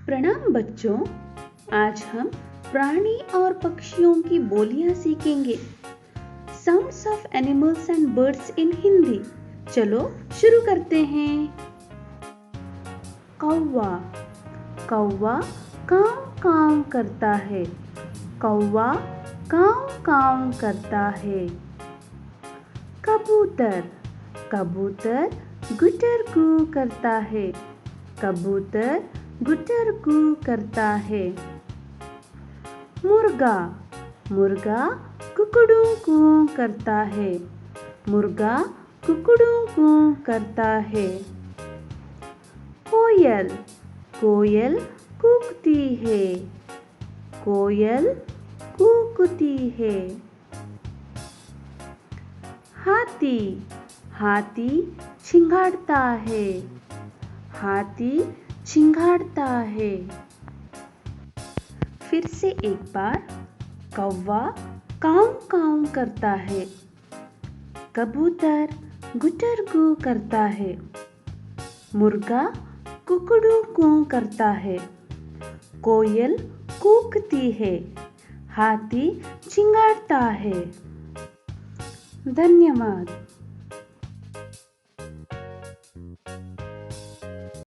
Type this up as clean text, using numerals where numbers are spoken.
प्रणाम बच्चों। आज हम प्राणी और पक्षियों की बोलियां सीखेंगे। Sounds of animals and birds in Hindi. चलो शुरू करते हैं। कौवा। कौवा काव काव करता है। कौवा काव काव करता है। कबूतर। कबूतर गुटर गू करता है। कबूतर गुटर गू करता है। मुर्गा। मुर्गा कुकड़ू कू करता है। मुर्गा कुकड़ू कू करता है। कोयल। कोयल कूकती है। कोयल कूकती है। हाथी। हाथी छिंगाड़ता है। हाथी छिंगाड़ता है। फिर से एक बार। कौवा काव काव करता है। कबूतर गुटर गू करता है। मुर्गा कुकड़ू कू करता है। कोयल कूकती है। हाथी छिंगाड़ता है। धन्यवाद।